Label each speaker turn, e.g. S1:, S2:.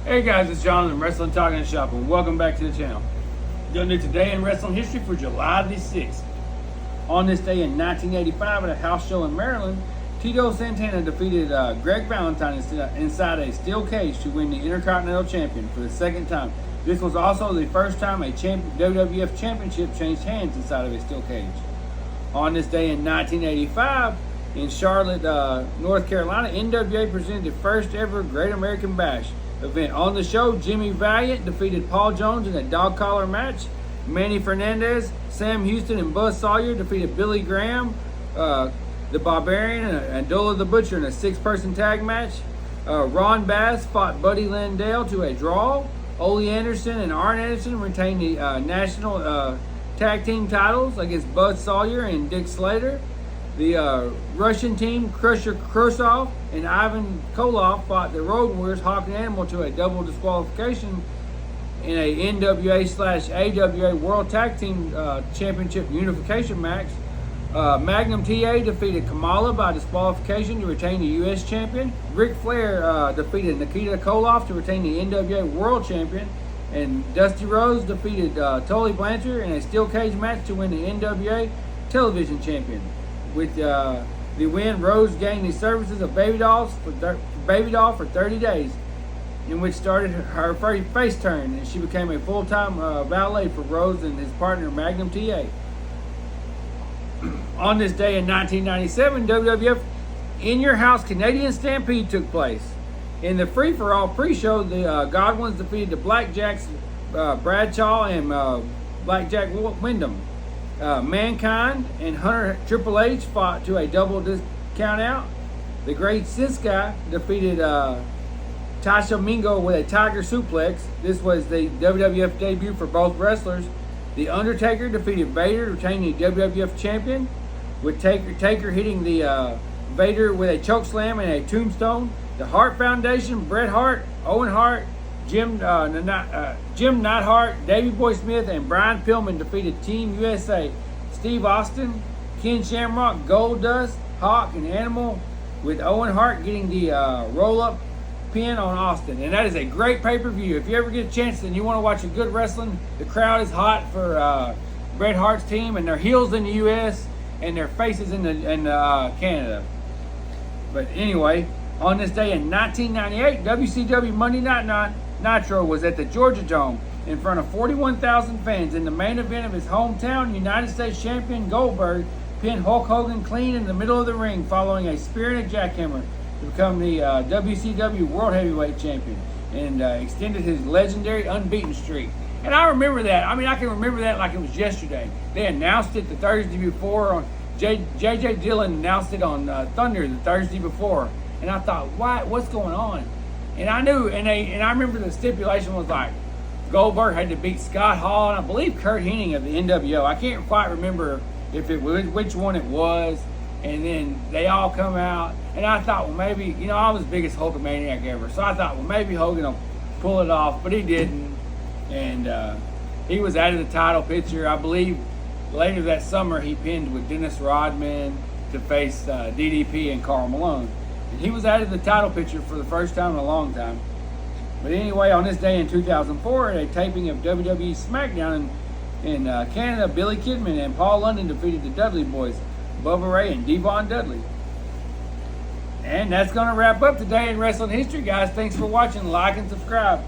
S1: Hey guys, it's John from Wrestling Talking Shop, and welcome back to the channel. We're going to do today in wrestling history for July the 6th. On this day in 1985 at a house show in Maryland, Tito Santana defeated Greg Valentine inside a steel cage to win the Intercontinental Champion for the second time. This was also the first time a WWF Championship changed hands inside of a steel cage. On this day in 1985, in Charlotte, North Carolina, NWA presented the first ever Great American Bash event. On the show, Jimmy Valiant defeated Paul Jones in a dog collar match. Manny Fernandez, Sam Houston, and Buzz Sawyer defeated Billy Graham, the Barbarian, and Abdullah the Butcher in a six-person tag match. Ron Bass fought Buddy Landale to a draw. Ole Anderson and Arn Anderson retained the national tag team titles against Buzz Sawyer and Dick Slater. The Russian team, Crusher Khrushchev and Ivan Koloff, fought the Road Warriors, Hawk and Animal, to a double disqualification in a NWA/AWA World Tag Team Championship unification match. Magnum TA defeated Kamala by disqualification to retain the U.S. champion. Ric Flair defeated Nikita Koloff to retain the NWA World Champion. And Dusty Rhodes defeated Tully Blanchard in a steel cage match to win the NWA Television Champion. With the win, Rose gained the services of Baby Doll for 30 days, in which started her face turn, and she became a full-time valet for Rose and his partner Magnum TA. On this day in 1997, WWF In Your House Canadian Stampede took place. In the free-for-all pre-show, the Godwins defeated the Blackjacks, Bradshaw and Blackjack Wyndham. Mankind and Hunter Triple H fought to a double count out. The Great Shinsuke defeated Tasha Mingo with a Tiger Suplex. This was the WWF debut for both wrestlers. The Undertaker defeated Vader to retain the WWF champion, with Taker hitting the Vader with a chokeslam and a tombstone. The Hart Foundation, Bret Hart, Owen Hart, Jim Neidhart, Davey Boy Smith, and Brian Pillman defeated Team USA. Steve Austin, Ken Shamrock, Goldust, Hawk, and Animal, with Owen Hart getting the roll-up pin on Austin. And that is a great pay-per-view. If you ever get a chance and you want to watch a good wrestling, the crowd is hot for Bret Hart's team, and their heels in the U.S. and their faces in Canada. But anyway, on this day in 1998, WCW Monday Night Nitro was at the Georgia Dome in front of 41,000 fans. In the main event of his hometown, United States champion Goldberg pinned Hulk Hogan clean in the middle of the ring following a spear and a jackhammer to become the WCW World Heavyweight Champion and extended his legendary unbeaten streak. And I remember that. I mean, I can remember that like it was yesterday. They announced it the Thursday before. J.J. Dillon announced it on Thunder the Thursday before. And I thought, what's going on? And I knew, and I remember the stipulation was like Goldberg had to beat Scott Hall and I believe Kurt Hennig of the NWO. I can't quite remember if it was which one it was. And then they all come out, and I thought, well, maybe, I was the biggest Hulkamaniac ever, so I thought, well, maybe Hogan will pull it off, but he didn't. And he was out of the title picture. I believe later that summer he pinned with Dennis Rodman to face DDP and Karl Malone. And he was out of the title picture for the first time in a long time. But anyway, on this day in 2004, at a taping of WWE SmackDown in Canada, Billy Kidman and Paul London defeated the Dudley Boys, Bubba Ray and Devon Dudley. And that's going to wrap up today in wrestling history, guys. Thanks for watching. Like and subscribe.